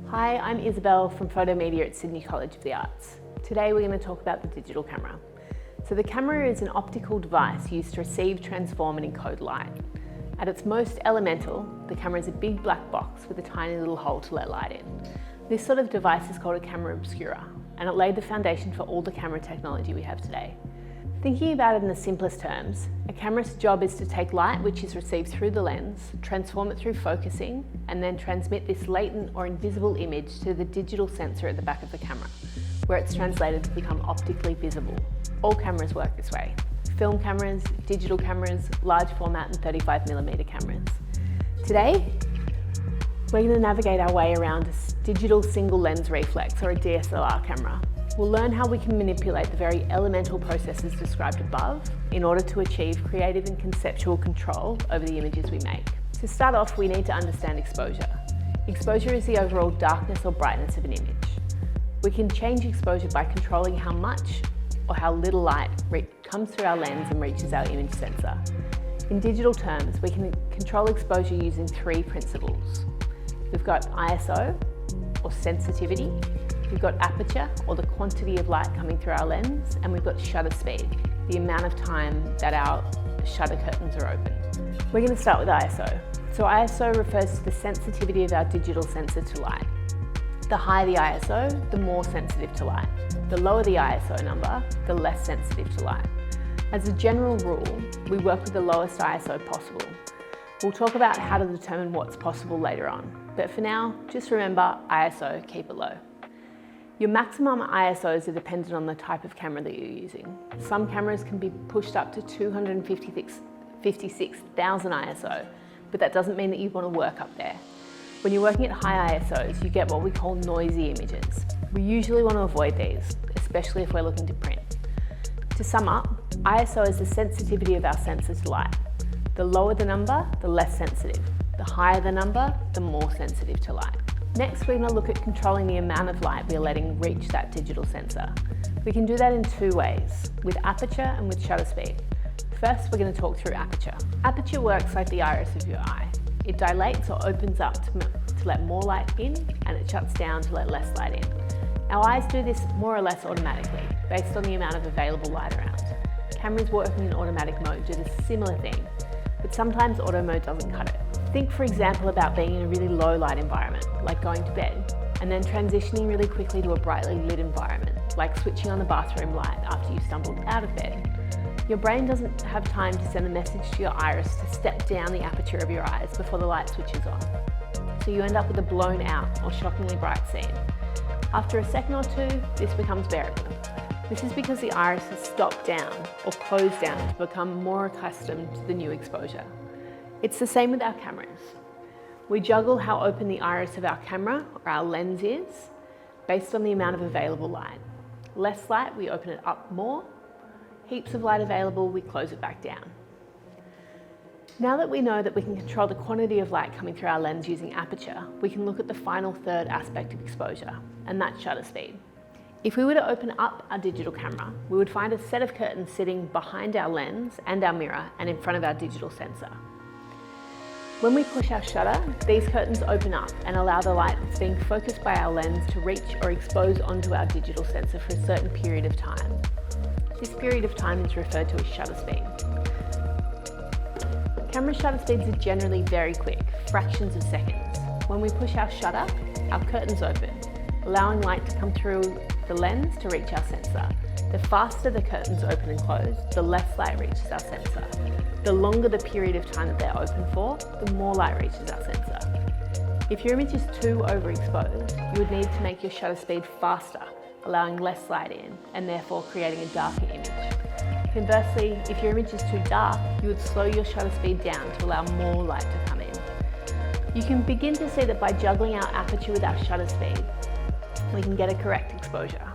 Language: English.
Hi, I'm Isobel from Photo Media at Sydney College of the Arts. Today we're going to talk about the digital camera. So the camera is an optical device used to receive, transform and encode light. At its most elemental, the camera is a big black box with a tiny little hole to let light in. This sort of device is called a camera obscura, and it laid the foundation for all the camera technology we have today. Thinking about it in the simplest terms, a camera's job is to take light which is received through the lens, transform it through focusing, and then transmit this latent or invisible image to the digital sensor at the back of the camera, where it's translated to become optically visible. All cameras work this way: film cameras, digital cameras, large format and 35mm cameras. Today, we're going to navigate our way around a digital single lens reflex, or a DSLR camera. We'll learn how we can manipulate the very elemental processes described above in order to achieve creative and conceptual control over the images we make. To start off, we need to understand exposure. Exposure is the overall darkness or brightness of an image. We can change exposure by controlling how much or how little light comes through our lens and reaches our image sensor. In digital terms, we can control exposure using three principles. We've got ISO, or sensitivity. We've got aperture, or the quantity of light coming through our lens, and we've got shutter speed, the amount of time that our shutter curtains are open. We're going to start with ISO. So ISO refers to the sensitivity of our digital sensor to light. The higher the ISO, the more sensitive to light. The lower the ISO number, the less sensitive to light. As a general rule, we work with the lowest ISO possible. We'll talk about how to determine what's possible later on, but for now, just remember ISO, keep it low. Your maximum ISOs are dependent on the type of camera that you're using. Some cameras can be pushed up to 256,000 ISO, but that doesn't mean that you want to work up there. When you're working at high ISOs, you get what we call noisy images. We usually want to avoid these, especially if we're looking to print. To sum up, ISO is the sensitivity of our sensor to light. The lower the number, the less sensitive. The higher the number, the more sensitive to light. Next, we're going to look at controlling the amount of light we're letting reach that digital sensor. We can do that in two ways, with aperture and with shutter speed. First, we're going to talk through aperture. Aperture works like the iris of your eye. It dilates or opens up to let more light in, and it shuts down to let less light in. Our eyes do this more or less automatically, based on the amount of available light around. Cameras working in automatic mode do the similar thing, but sometimes auto mode doesn't cut it. Think, for example, about being in a really low light environment, like going to bed, and then transitioning really quickly to a brightly lit environment, like switching on the bathroom light after you stumbled out of bed. Your brain doesn't have time to send a message to your iris to step down the aperture of your eyes before the light switches on. So you end up with a blown out or shockingly bright scene. After a second or two, this becomes bearable. This is because the iris has stopped down or closed down to become more accustomed to the new exposure. It's the same with our cameras. We juggle how open the iris of our camera or our lens is based on the amount of available light. Less light, we open it up more. Heaps of light available, we close it back down. Now that we know that we can control the quantity of light coming through our lens using aperture, we can look at the final third aspect of exposure, and that's shutter speed. If we were to open up our digital camera, we would find a set of curtains sitting behind our lens and our mirror and in front of our digital sensor. When we push our shutter, these curtains open up and allow the light that's being focused by our lens to reach or expose onto our digital sensor for a certain period of time. This period of time is referred to as shutter speed. Camera shutter speeds are generally very quick, fractions of seconds. When we push our shutter, our curtains open, allowing light to come through the lens to reach our sensor. The faster the curtains open and close, the less light reaches our sensor. The longer the period of time that they're open for, the more light reaches our sensor. If your image is too overexposed, you would need to make your shutter speed faster, allowing less light in, and therefore creating a darker image. Conversely, if your image is too dark, you would slow your shutter speed down to allow more light to come in. You can begin to see that by juggling our aperture with our shutter speed, we can get a correct exposure.